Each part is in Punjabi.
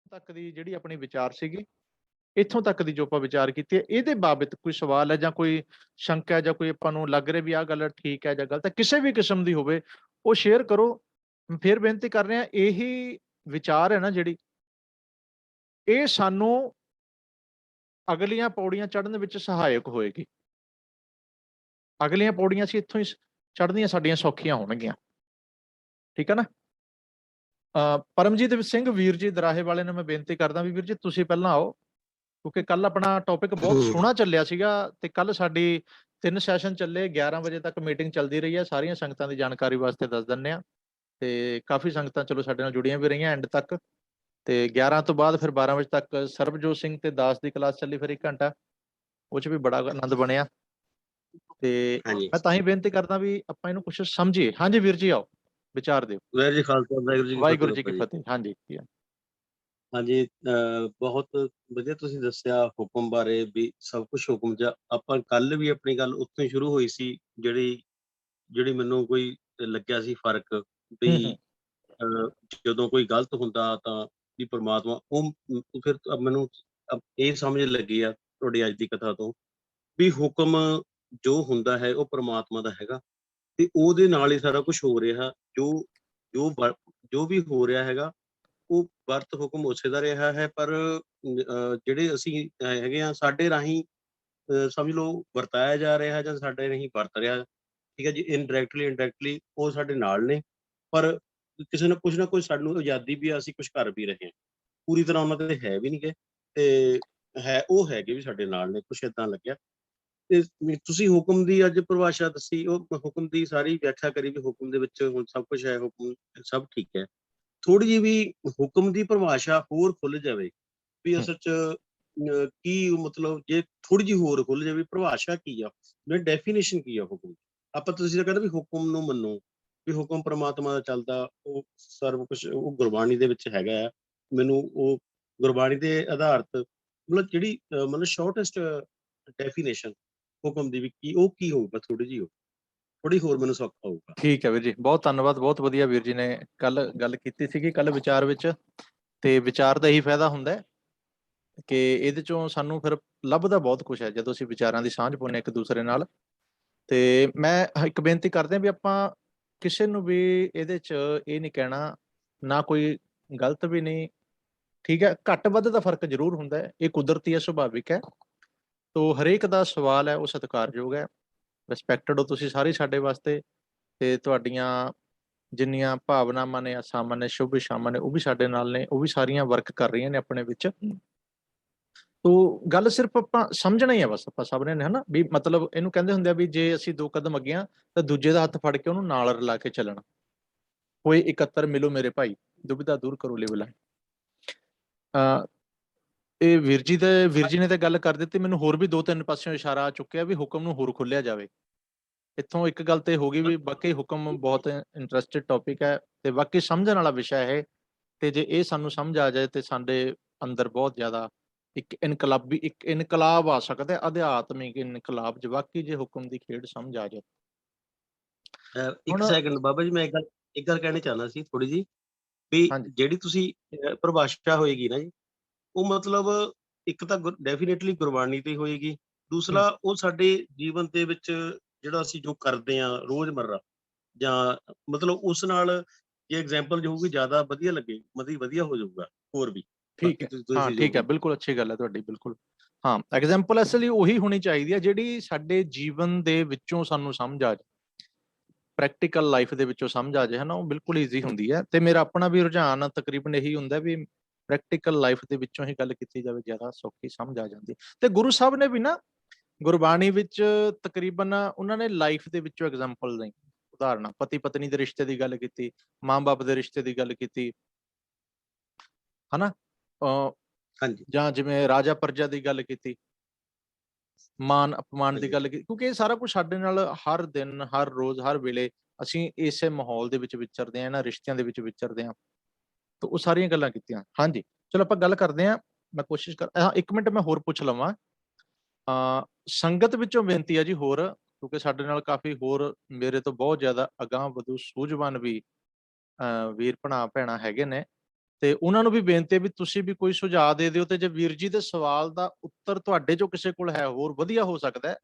ਤੱਕ ਦੀ ਜਿਹੜੀ ਆਪਣੀ ਵਿਚਾਰ ਸੀਗੀ, ਇੱਥੋਂ ਤੱਕ ਦੀ ਜੋ ਆਪਾਂ ਵਿਚਾਰ ਕੀਤੀ ਹੈ, ਇਹਦੇ ਬਾਬਤ ਕੋਈ ਸਵਾਲ ਹੈ ਜਾਂ ਕੋਈ ਸ਼ੰਕਾ ਹੈ ਜਾਂ ਕੋਈ ਆਪਾਂ ਨੂੰ ਲੱਗ ਰਿਹਾ ਵੀ ਆਹ ਗੱਲ ਠੀਕ ਹੈ ਜਾਂ ਗਲਤ ਹੈ, ਕਿਸੇ ਵੀ ਕਿਸਮ ਦੀ ਹੋਵੇ, ਉਹ ਸ਼ੇਅਰ ਕਰੋ। ਫਿਰ ਬੇਨਤੀ ਕਰ ਰਹੇ ਹਾਂ, ਇਹੀ ਵਿਚਾਰ ਹੈ ਨਾ ਜਿਹੜੀ, ਇਹ ਸਾਨੂੰ ਅਗਲੀਆਂ ਪੌੜੀਆਂ ਚੜ੍ਹਨ ਵਿੱਚ ਸਹਾਇਕ ਹੋਏਗੀ। ਅਗਲੀਆਂ ਪੌੜੀਆਂ ਅਸੀਂ ਇੱਥੋਂ ਹੀ ਚੜ੍ਹਨੀਆਂ ਸਾਡੀਆਂ ਸੌਖੀਆਂ ਹੋਣਗੀਆਂ। ਠੀਕ ਹੈ ਨਾ। ਪਰਮਜੀਤ ਸਿੰਘ ਵੀਰ ਜੀ ਦਰਾਹੇ ਵਾਲੇ ਨੂੰ ਮੈਂ ਬੇਨਤੀ ਕਰਦਾ ਵੀ ਵੀਰ ਜੀ ਤੁਸੀਂ ਪਹਿਲਾਂ ਆਓ, ਕਿਉਂਕਿ ਕੱਲ ਆਪਣਾ ਟੌਪਿਕ ਬਹੁਤ ਸੋਹਣਾ ਚੱਲਿਆ ਸੀਗਾ ਤੇ ਕੱਲ ਸਾਡੀ 3 ਸੈਸ਼ਨ ਚੱਲੇ, 11 ਵਜੇ ਤੱਕ ਮੀਟਿੰਗ ਚੱਲਦੀ ਰਹੀ ਹੈ। ਸਾਰੀਆਂ ਸੰਗਤਾਂ ਦੀ ਜਾਣਕਾਰੀ ਵਾਸਤੇ ਦੱਸ ਦਿੰਦੇ ਆ, ਤੇ ਕਾਫੀ ਸੰਗਤਾਂ ਚਲੋ ਸਾਡੇ ਨਾਲ ਜੁੜੀਆਂ ਵੀ ਰਹੀਆਂ ਐਂਡ ਤੱਕ। ਤੇ 11 ਤੋਂ ਬਾਅਦ ਫਿਰ 12 ਵਜੇ ਤੱਕ ਸਰਬਜੋਤ ਸਿੰਘ ਤੇ ਦਾਸ ਦੀ ਕਲਾਸ ਚੱਲੀ, ਫਿਰ 1 ਘੰਟਾ, ਉਹ 'ਚ ਵੀ ਬੜਾ ਆਨੰਦ ਬਣਿਆ। ਤੇ ਮੈਂ ਤਾਂ ਹੀ ਬੇਨਤੀ ਕਰਦਾ ਵੀ ਆਪਾਂ ਇਹਨੂੰ ਕੁਛ ਸਮਝੀਏ। ਹਾਂਜੀ ਵੀਰ ਜੀ, ਆਓ ਵਿਚਾਰ ਦਿਓ। ਵਾਹਿਗੁਰੂ ਜੀ ਖਾਲਸਾ, ਵਾਹਿਗੁਰੂ ਜੀ ਕੀ ਫਤਿਹ। ਹਾਂਜੀ ਹਾਂਜੀ, ਬਹੁਤ ਵਧੀਆ ਤੁਸੀਂ ਦੱਸਿਆ ਹੁਕਮ ਬਾਰੇ ਵੀ ਸਭ ਕੁਛ ਹੁਕਮ 'ਚ। ਆਪਾਂ ਕੱਲ ਵੀ ਆਪਣੀ ਗੱਲ ਉੱਥੋਂ ਹੀ ਸ਼ੁਰੂ ਹੋਈ ਸੀ, ਜਿਹੜੀ ਮੈਨੂੰ ਕੋਈ ਲੱਗਿਆ ਸੀ ਫਰਕ ਵੀ ਜਦੋਂ ਕੋਈ ਗਲਤ ਹੁੰਦਾ ਤਾਂ ਵੀ ਪ੍ਰਮਾਤਮਾ ਉਹ ਫਿਰ ਮੈਨੂੰ ਇਹ ਸਮਝ ਲੱਗੀ ਆ ਤੁਹਾਡੀ ਅੱਜ ਦੀ ਕਥਾ ਤੋਂ ਵੀ ਹੁਕਮ ਜੋ ਹੁੰਦਾ ਹੈ ਉਹ ਪ੍ਰਮਾਤਮਾ ਦਾ ਹੈਗਾ, ਤੇ ਉਹਦੇ ਨਾਲ ਹੀ ਸਾਰਾ ਕੁਛ ਹੋ ਰਿਹਾ। ਜੋ ਜੋ ਜੋ ਵੀ ਹੋ ਰਿਹਾ ਹੈਗਾ ਉਹ ਵਰਤ ਹੁਕਮ ਉਸੇ ਦਾ ਰਿਹਾ ਹੈ, ਪਰ ਜਿਹੜੇ ਅਸੀਂ ਹੈਗੇ ਆ ਸਾਡੇ ਰਾਹੀਂ ਸਮਝ ਲਓ ਵਰਤਾਇਆ ਜਾ ਰਿਹਾ ਜਾਂ ਸਾਡੇ ਰਾਹੀਂ ਵਰਤ ਰਿਹਾ, ਠੀਕ ਹੈ ਜੀ, ਇਨਡਾਇਰੈਕਟਲੀ ਉਹ ਸਾਡੇ ਨਾਲ ਨੇ, ਪਰ ਕਿਸੇ ਨਾ ਕੁਛ ਸਾਨੂੰ ਆਜ਼ਾਦੀ ਵੀ ਆ, ਅਸੀਂ ਕੁਛ ਕਰ ਵੀ ਰਹੇ ਹਾਂ। ਪੂਰੀ ਤਰ੍ਹਾਂ ਉਹਨਾਂ ਦੇ ਹੈ ਵੀ ਨਹੀਂ ਗੇ, ਤੇ ਉਹ ਹੈਗੇ ਵੀ ਸਾਡੇ ਨਾਲ ਨੇ, ਕੁਛ ਏਦਾਂ ਲੱਗਿਆ। ਤੇ ਤੁਸੀਂ ਹੁਕਮ ਦੀ ਅੱਜ ਪਰਿਭਾਸ਼ਾ ਦੱਸੀ, ਉਹ ਹੁਕਮ ਦੀ ਸਾਰੀ ਵਿਆਖਿਆ ਕਰੀ ਵੀ ਹੁਕਮ ਦੇ ਵਿੱਚ ਹੁਣ ਸਭ ਕੁਛ ਹੈ, ਹੁਕਮ ਸਭ ਠੀਕ ਹੈ। ਥੋੜ੍ਹੀ ਜਿਹੀ ਵੀ ਹੁਕਮ ਦੀ ਪਰਿਭਾਸ਼ਾ ਹੋਰ ਖੁੱਲ ਜਾਵੇ ਵੀ ਅਸਲ 'ਚ ਕੀ ਮਤਲਬ, ਜੇ ਥੋੜ੍ਹੀ ਜਿਹੀ ਹੋਰ ਖੁੱਲ ਜਾਵੇ ਪਰਿਭਾਸ਼ਾ ਕੀ ਆ, ਡੈਫੀਨੇਸ਼ਨ ਕੀ ਆ ਹੁਕਮ। ਆਪਾਂ ਤੁਸੀਂ ਤਾਂ ਕਹਿੰਦੇ ਵੀ ਹੁਕਮ ਨੂੰ ਮੰਨੋ, ਵੀ ਹੁਕਮ ਪ੍ਰਮਾਤਮਾ ਦਾ ਚੱਲਦਾ, ਉਹ ਸਰਵ ਕੁਛ ਉਹ ਗੁਰਬਾਣੀ ਦੇ ਵਿੱਚ ਹੈਗਾ ਆ। ਮੈਨੂੰ ਉਹ ਗੁਰਬਾਣੀ ਦੇ ਆਧਾਰਿਤ ਮਤਲਬ ਜਿਹੜੀ ਮਤਲਬ ਸ਼ੋਰਟੈਸਟ ਡੈਫੀਨੇਸ਼ਨ ਹੁਕਮ ਦੀ ਵੀ ਕੀ ਹੋਊਗਾ, ਥੋੜ੍ਹੀ ਹੋਰ ਮੈਨੂੰ ਸੌਖਾ ਹੋਊਗਾ। ਠੀਕ ਹੈ ਵੀਰ ਜੀ, ਬਹੁਤ ਧੰਨਵਾਦ। ਬਹੁਤ ਵਧੀਆ ਵੀਰ ਜੀ ਨੇ ਕੱਲ ਗੱਲ ਕੀਤੀ ਸੀਗੀ, ਕੱਲ ਵਿਚਾਰ ਵਿੱਚ। ਤੇ ਵਿਚਾਰ ਦਾ ਇਹੀ ਫਾਇਦਾ ਹੁੰਦਾ ਹੈ ਕਿ ਇਹਦੇ ਚੋਂ ਸਾਨੂੰ ਫਿਰ ਲੱਭਦਾ ਬਹੁਤ ਕੁਛ ਹੈ ਜਦੋਂ ਅਸੀਂ ਵਿਚਾਰਾਂ ਦੀ ਸਾਂਝ ਪਾਉਂਦੇ ਇੱਕ ਦੂਸਰੇ ਨਾਲ। ਤੇ ਮੈਂ ਇੱਕ ਬੇਨਤੀ ਕਰਦੇ ਵੀ ਆਪਾਂ ਕਿਸੇ ਨੂੰ ਵੀ ਇਹਦੇ 'ਚ ਇਹ ਨਹੀਂ ਕਹਿਣਾ, ਨਾ ਕੋਈ ਗਲਤ ਵੀ ਨਹੀਂ, ਠੀਕ ਹੈ। ਘੱਟ ਵੱਧ ਦਾ ਫਰਕ ਜ਼ਰੂਰ ਹੁੰਦਾ ਹੈ, ਇਹ ਕੁਦਰਤੀ ਹੈ, ਸੁਭਾਵਿਕ ਹੈ। ਤੋ ਹਰੇਕ ਦਾ ਸਵਾਲ ਹੈ ਉਹ ਸਤਿਕਾਰਯੋਗ ਹੈ, ਰਿਸਪੈਕਟਡ ਹੋ ਤੁਸੀਂ ਸਾਰੇ ਸਾਡੇ ਵਾਸਤੇ। ਤੇ ਤੁਹਾਡੀਆਂ ਜਿੰਨੀਆਂ ਭਾਵਨਾਵਾਂ ਨੇ, ਆਸਾਮਾਂ ਨੇ, ਸ਼ੁਭ ਇਛਾਵਾਂ ਨੇ, ਉਹ ਵੀ ਸਾਡੇ ਨਾਲ ਨੇ, ਉਹ ਵੀ ਸਾਰੀਆਂ ਵਰਕ ਕਰ ਰਹੀਆਂ ਨੇ ਆਪਣੇ ਵਿੱਚ। ਤੋ ਗੱਲ ਸਿਰਫ ਆਪਾਂ ਸਮਝਣਾ ਹੀ ਆ ਬਸ, ਆਪਾਂ ਸਭ ਨੇ ਹਨਾ ਵੀ, ਮਤਲਬ ਇਹਨੂੰ ਕਹਿੰਦੇ ਹੁੰਦੇ ਆ ਵੀ ਜੇ ਅਸੀਂ 2 ਕਦਮ ਅੱਗੇ ਆ ਤਾਂ ਦੂਜੇ ਦਾ ਹੱਥ ਫੜ ਕੇ ਉਹਨੂੰ ਨਾਲ ਰਲਾ ਕੇ ਚੱਲਣਾ। ਹੋਏ ਇਕੱਤਰ ਮਿਲੋ ਮੇਰੇ ਭਾਈ, ਦੁਬਿਧਾ ਦੂਰ ਕਰੋ ਲਿਵ ਲਾਇ। ਇਹ ਵੀਰ ਜੀ ਨੇ ਤਾਂ ਗੱਲ ਕਰ ਦਿੱਤੀ, ਮੈਨੂੰ ਹੋਰ ਵੀ 2-3 ਪਾਸਿਓਂ ਇਸ਼ਾਰਾ ਆ ਚੁੱਕਿਆ ਵੀ ਹੁਕਮ ਨੂੰ ਹੋਰ ਖੋਲਿਆ ਜਾਵੇ। ਇੱਥੋਂ ਇੱਕ ਗੱਲ ਤੇ ਹੋ ਗਈ ਵੀ ਵਾਕਈ ਹੁਕਮ ਬਹੁਤ ਇੰਟਰਸਟਿਡ ਟੌਪਿਕ ਹੈ ਤੇ ਵਾਕਈ ਸਮਝਣ ਵਾਲਾ ਵਿਸ਼ਾ ਹੈ। ਤੇ ਜੇ ਇਹ ਸਾਨੂੰ ਸਮਝ ਆ ਜਾਏ ਤੇ ਸਾਡੇ ਅੰਦਰ ਬਹੁਤ ਜ਼ਿਆਦਾ ਇੱਕ ਇਨਕਲਾਬ ਆ ਸਕਦਾ, ਅਧਿਆਤਮਿਕ ਇਨਕਲਾਬ, ਜੇ ਵਾਕਈ ਜੇ ਹੁਕਮ ਦੀ ਖੇਡ ਸਮਝ ਆ ਜਾਏ। ਇੱਕ ਹੁਣ ਸੈਕਿੰਡ ਬਾਬਾ ਜੀ, ਮੈਂ ਇੱਕ ਗੱਲ ਕਹਿਣੀ ਚਾਹੁੰਦਾ ਸੀ ਥੋੜੀ ਜਿਹੀ, ਵੀ ਹਾਂਜੀ ਜਿਹੜੀ ਤੁਸੀਂ ਪਰਿਭਾਸ਼ਾ ਹੋਏਗੀ ਨਾ ਜੀ, ਉਹ ਮਤਲਬ ਇੱਕ ਤਾਂ ਡੈਫੀਨੇਟਲੀ ਗੁਰਬਾਣੀ ਤੇ ਹੋਏਗੀ, ਦੂਸਰਾ ਉਹ ਸਾਡੇ ਜੀਵਨ ਦੇ ਵਿੱਚ ਜਿਹੜਾ ਅਸੀਂ ਜੋ ਕਰਦੇ ਹਾਂ ਰੋਜ਼ਮर्रा, ਜਾਂ ਮਤਲਬ ਉਸ ਨਾਲ ਜੇ ਐਗਜ਼ਾਮਪਲ ਜੋ ਹੋਊਗੀ ਜ਼ਿਆਦਾ ਵਧੀਆ ਲੱਗੇ, ਮਤਲਬ ਵਧੀਆ ਹੋ ਜਾਊਗਾ ਹੋਰ ਵੀ। ਠੀਕ ਬਾਕੀ ਹੈ, ਹਾਂ ਤੁਸੀਂ ਜੋ ਠੀਕ ਹੈ, ਬਿਲਕੁਲ ਅੱਛੀ ਗੱਲ ਹੈ ਤੁਹਾਡੀ, ਬਿਲਕੁਲ। ਹਾਂ, ਐਗਜ਼ਾਮਪਲ ਅਸਲੀ ਉਹੀ ਹੋਣੀ ਚਾਹੀਦੀ ਹੈ ਜਿਹੜੀ ਸਾਡੇ ਜੀਵਨ ਦੇ ਵਿੱਚੋਂ ਸਾਨੂੰ ਸਮਝ ਆ ਜਾਏ, ਪ੍ਰੈਕਟੀਕਲ ਲਾਈਫ ਦੇ ਵਿੱਚੋਂ ਸਮਝ ਆ ਜਾਏ, ਹਨਾ, ਉਹ ਬਿਲਕੁਲ ਈਜ਼ੀ ਹੁੰਦੀ ਹੈ। ਤੇ ਮੇਰਾ ਆਪਣਾ ਵੀ ਰੁਝਾਨ ਤਕਰੀਬਨ ਇਹੀ ਹੁੰਦਾ ਵੀ ਪ੍ਰੈਕਟੀਕਲ ਲਾਈਫ ਦੇ ਵਿੱਚੋਂ ਹੀ ਗੱਲ ਕੀਤੀ ਜਾਵੇ, ਜ਼ਿਆਦਾ ਸੌਖੀ ਸਮਝ ਆ ਜਾਂਦੀ। ਤੇ ਗੁਰੂ ਸਾਹਿਬ ਨੇ ਵੀ ਨਾ ਗੁਰਬਾਣੀ ਵਿੱਚ ਤਕਰੀਬਨ ਉਹਨਾਂ ਨੇ ਲਾਈਫ ਦੇ ਵਿੱਚੋਂ ਐਗਜ਼ਾਮਪਲ ਨਹੀਂ, ਉਦਾਹਰਨਾਂ, ਪਤੀ ਪਤਨੀ ਦੇ ਰਿਸ਼ਤੇ ਦੀ ਗੱਲ ਕੀਤੀ, ਮਾਂ ਬਾਪ ਦੇ ਰਿਸ਼ਤੇ ਦੀ ਗੱਲ ਕੀਤੀ, ਹਨਾ, ਹਾਂਜੀ ਜਾਂ ਜਿਵੇਂ ਰਾਜਾ ਪ੍ਰਜਾ ਦੀ ਗੱਲ ਕੀਤੀ, ਮਾਨ ਅਪਮਾਨ ਦੀ ਹਾਂਜੀ ਗੱਲ ਕੀਤੀ, ਕਿਉਂਕਿ ਇਹ ਸਾਰਾ ਕੁਛ ਸਾਡੇ ਨਾਲ ਹਰ ਦਿਨ, ਹਰ ਰੋਜ਼, ਹਰ ਵੇਲੇ ਅਸੀਂ ਇਸੇ ਮਾਹੌਲ ਦੇ ਵਿੱਚ ਵਿਚਰਦੇ ਹਾਂ, ਇਹਨਾਂ ਰਿਸ਼ਤਿਆਂ ਦੇ ਵਿੱਚ ਵਿਚਰਦੇ ਹਾਂ। ਤਾਂ ਉਹ ਸਾਰੀਆਂ ਗੱਲਾਂ ਕੀਤੀਆਂ। ਹਾਂਜੀ, ਚਲੋ ਆਪਾਂ ਗੱਲ ਕਰਦੇ ਹਾਂ। ਮੈਂ ਕੋਸ਼ਿਸ਼ ਕਰ 1 ਮਿੰਟ ਮੈਂ ਹੋਰ ਪੁੱਛ ਲਵਾਂ। ਸੰਗਤ ਵਿੱਚੋਂ ਬੇਨਤੀ ਹੈ ਜੀ ਹੋਰ, ਕਿਉਂਕਿ ਸਾਡੇ ਨਾਲ ਕਾਫੀ ਹੋਰ ਮੇਰੇ ਤੋਂ ਬਹੁਤ ਜ਼ਿਆਦਾ ਅਗਾਂਹ ਵਧੂ ਸੂਝਵਾਨ ਵੀ ਵੀਰ ਭੈਣਾਂ ਹੈਗੇ ਨੇ। ਤੇ ਉਹਨਾਂ ਨੂੰ ਵੀ ਬੇਨਤੀ ਹੈ ਵੀ ਤੁਸੀਂ ਵੀ ਕੋਈ ਸੁਝਾਅ ਦੇ ਦਿਓ, ਤੇ ਜੇ ਵੀਰ ਜੀ ਦੇ ਸਵਾਲ ਦਾ ਉੱਤਰ ਤੁਹਾਡੇ ਚੋਂ ਕਿਸੇ ਕੋਲ ਹੈ ਹੋਰ ਵਧੀਆ ਹੋ ਸਕਦਾ ਹੈ,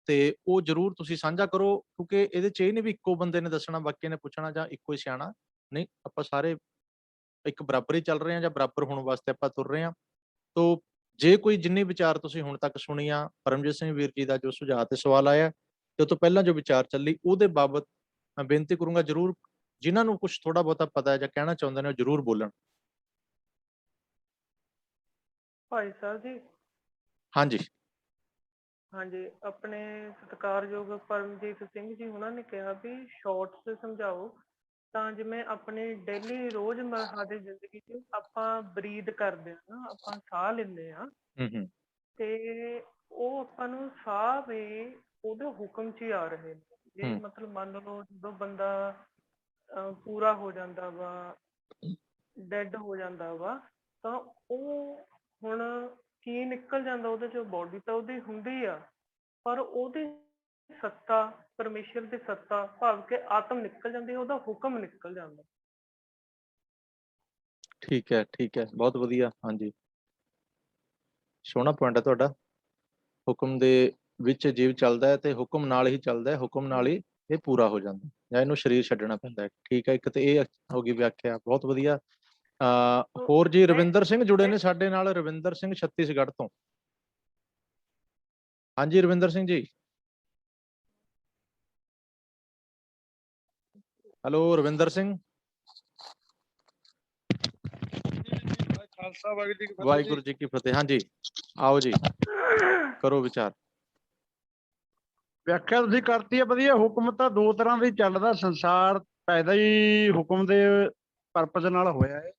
ਤੇ ਉਹ ਜ਼ਰੂਰ ਤੁਸੀਂ ਸਾਂਝਾ ਕਰੋ, ਕਿਉਂਕਿ ਇਹਦੇ 'ਚ ਇਹ ਨਹੀਂ ਵੀ ਇੱਕੋ ਬੰਦੇ ਨੇ ਦੱਸਣਾ ਬਾਕੀਆਂ ਨੇ ਪੁੱਛਣਾ ਜਾਂ ਇੱਕੋ ਹੀ ਸਿਆਣਾ, ਨਹੀਂ, ਆਪਾਂ ਸਾਰੇ ਇੱਕ ਬਰਾਬਰ ਹੀ ਚੱਲ ਰਹੇ ਹਾਂ ਜਾਂ ਬਰਾਬਰ ਹੋਣ ਵਾਸਤੇ ਆਪਾਂ ਤੁਰ ਰਹੇ ਹਾਂ। ਤੋ ਜੇ ਕੋਈ ਜਿੰਨੇ ਵਿਚਾਰ ਤੁਸੀਂ ਹੁਣ ਤੱਕ ਸੁਣੀਆਂ, ਪਰਮਜੀਤ ਸਿੰਘ ਵੀਰ ਜੀ ਦਾ ਜੋ ਸੁਝਾਅ ਤੇ ਸਵਾਲ ਆਇਆ ਤੇ ਉਹ ਤੋਂ ਪਹਿਲਾਂ ਜੋ ਵਿਚਾਰ ਚੱਲੀ, ਉਹਦੇ ਬਾਬਤ ਮੈਂ ਬੇਨਤੀ ਕਰੂੰਗਾ ਜ਼ਰੂਰ ਜਿਨ੍ਹਾਂ ਨੂੰ ਕੁਛ ਥੋੜਾ ਬਹੁਤਾ ਪਤਾ ਹੈ ਜਾਂ ਕਹਿਣਾ ਚਾਹੁੰਦੇ ਨੇ ਉਹ ਜ਼ਰੂਰ ਬੋਲਣ। ਭਾਈ ਸਾਹਿਬ ਜੀ, ਹਾਂਜੀ। ਹਾਂਜੀ, ਆਪਣੇ ਸਤਿਕਾਰਯੋਗ ਪਰਮਜੀਤ ਸਿੰਘ ਜੀ ਉਹਨਾਂ ਨੇ ਕਿਹਾ ਵੀ ਸ਼ਾਰਟਸ ਸਮਝਾਓ, ਤਾਂ ਜਿਵੇਂ ਆਪਣੇ ਡੇਲੀ ਰੋਜ਼ਮਰਰਾ ਦੀ ਜ਼ਿੰਦਗੀ 'ਚ ਆਪਾਂ ਬਰੀਦ ਕਰਦੇ ਹਾਂ ਨਾ, ਆਪਾਂ ਸਾਹ ਲੈਂਦੇ ਹਾਂ, ਹੂੰ। ਤੇ ਉਹ ਆਪਾਂ ਨੂੰ ਸਾਹ ਵੀ ਉਹਦੇ ਹੁਕਮ 'ਚ ਹੀ ਆ ਰਹੇ ਨੇ। ਜੇ ਹੂੰ। ਮਤਲਬ ਮੰਨ ਲਓ ਜਦੋਂ ਬੰਦਾ ਪੂਰਾ ਹੋ ਜਾਂਦਾ ਵਾ, ਡੈਡ ਹੋ ਜਾਂਦਾ ਵਾ, ਤਾਂ ਉਹ ਹੁਣ ਕੀ ਨਿਕਲ ਜਾਂਦਾ ਉਹਦੇ 'ਚੋਂ, ਬੋਡੀ ਤਾਂ ਉਹਦੀ ਹੁੰਦੀ ਆ, ਪਰ ਉਹਦੀ ਸੱਤਾ, ਪਰਮੇਸ਼ਰ ਦੀ ਸੱਤਾ ਭਾਵ ਕਿ ਆਤਮ ਨਿਕਲ ਜਾਂਦੀ ਹੈ, ਉਹਦਾ ਹੁਕਮ ਨਿਕਲ ਜਾਂਦਾ। ਠੀਕ ਹੈ, ਠੀਕ ਹੈ, ਬਹੁਤ ਵਧੀਆ। ਹਾਂਜੀ, ਸੋਹਣਾ ਪੁਆਇੰਟ ਹੈ ਤੁਹਾਡਾ। ਹੁਕਮ ਦੇ ਵਿੱਚ ਜੀਵ ਚੱਲਦਾ ਹੈ ਤੇ ਹੁਕਮ ਨਾਲ ਹੀ ਚੱਲਦਾ ਹੈ, ਹੁਕਮ ਨਾਲ ਹੀ ਇਹ ਪੂਰਾ ਹੋ ਜਾਂਦਾ ਜਾਂ ਇਹਨੂੰ ਸਰੀਰ ਛੱਡਣਾ ਪੈਂਦਾ ਹੈ। ਠੀਕ ਹੈ, ਇੱਕ ਤੇ ਇਹ ਹੋ ਗਈ ਵਿਆਖਿਆ, ਬਹੁਤ ਵਧੀਆ। ਹੋਰ ਜੀ, ਮੈਂ ਰਵਿੰਦਰ ਸਿੰਘ ਜੁੜੇ ਨੇ ਸਾਡੇ ਨਾਲ, ਰਵਿੰਦਰ ਸਿੰਘ ਛੱਤੀਸਗੜ੍ਹ ਤੋਂ। ਹਾਂਜੀ ਰਵਿੰਦਰ ਸਿੰਘ ਜੀ, ਹੈਲੋ ਰਵਿੰਦਰ ਸਿੰਘ। ਖਾਲਸਾ ਵਾਹਿਗੁਰੂ ਜੀ ਕੀ ਫਤਿਹ ਜੀ। ਵਾਹਿਗੁਰੂ ਜੀ ਕੀ ਫਤਿਹ। ਹਾਂਜੀ, ਆਓ ਜੀ, ਕਰੋ ਵਿਚਾਰ। ਵਿਆਖਿਆ ਤੁਸੀਂ ਕਰਤੀ ਹੈ ਵਧੀਆ। ਹੁਕਮ ਤਾਂ ਦੋ ਤਰ੍ਹਾਂ ਦਾ ਹੀ ਚੱਲਦਾ, ਸੰਸਾਰ ਪੈਦਾ ਹੀ ਹੁਕਮ ਦੇ ਪਰਪਸ ਨਾਲ ਹੋਇਆ ਹੈ।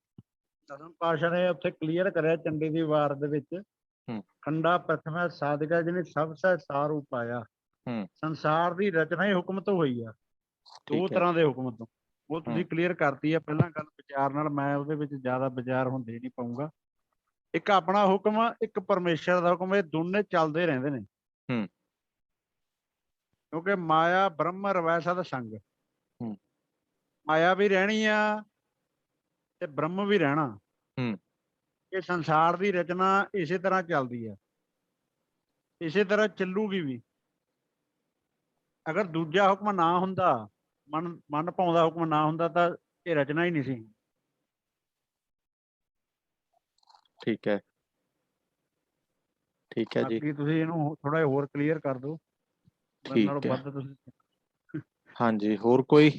ਦਸਮ ਪਾਤਸ਼ਾਹ ਨੇ ਉੱਥੇ ਕਲੀਅਰ ਕਰਿਆ ਚੰਡੀ ਦੀ ਵਾਰ ਦੇ ਵਿੱਚ, ਖੰਡਾ ਪ੍ਰਥਮਾ ਸਾਧਕਾ ਜਿਹਨੇ ਸਭ ਸਹਿ ਸਾਰ ਉਪਾਇਆ। ਸੰਸਾਰ ਦੀ ਰਚਨਾ ਹੀ ਹੁਕਮ ਤੋਂ ਹੋਈ ਆ, ਦੋ ਤਰ੍ਹਾਂ ਦੇ ਹੁਕਮ ਤੋਂ। ਉਹ ਤੁਸੀਂ ਕਲੀਅਰ ਕਰਤੀ ਹੈ ਪਹਿਲਾਂ ਗੱਲ ਵਿਚਾਰ ਨਾਲ, ਮੈਂ ਉਹਦੇ ਵਿੱਚ ਜ਼ਿਆਦਾ ਵਿਚਾਰ ਹੁਣ ਦੇ ਨਹੀਂ ਪਾਊਂਗਾ। ਇੱਕ ਆਪਣਾ ਹੁਕਮ, ਇੱਕ ਪਰਮੇਸ਼ਰ ਦਾ ਹੁਕਮ, ਇਹ ਦੋਨੇ ਚੱਲਦੇ ਰਹਿੰਦੇ ਨੇ, ਕਿਉਂਕਿ ਮਾਇਆ ਬ੍ਰਹਮ ਰਵੈ ਸਦ ਸੰਗ। ਮਾਇਆ ਵੀ ਰਹਿਣੀ ਆ ਤੇ ਬ੍ਰਹਮ ਵੀ ਰਹਿਣਾ। ਇਹ ਸੰਸਾਰ ਦੀ ਰਚਨਾ ਇਸੇ ਤਰ੍ਹਾਂ ਚੱਲਦੀ ਆ, ਇਸੇ ਤਰ੍ਹਾਂ ਚੱਲੂਗੀ ਵੀ। ਅਗਰ ਦੂਜਾ ਹੁਕਮ ਨਾ ਹੁੰਦਾ, ਮਨ ਭਾਉਂਦਾ ਹੁਕਮ ਨਾ ਹੁੰਦਾ, ਤਾਂ ਇਹ ਰਚਨਾ ਹੀ ਨਹੀਂ ਸੀ। ਠੀਕ ਹੈ, ਠੀਕ ਹੈ ਜੀ। ਬਾਕੀ ਤੁਸੀਂ ਇਹਨੂੰ ਥੋੜਾ ਜਿਹਾ ਹੋਰ ਕਲੀਅਰ ਕਰ ਦਿਓ, ਮੇਰੇ ਨਾਲੋਂ ਠੀਕ ਹੈ, ਵੱਧ ਤੁਸੀਂ। ਹਾਂਜੀ, ਹੋਰ ਕੋਈ?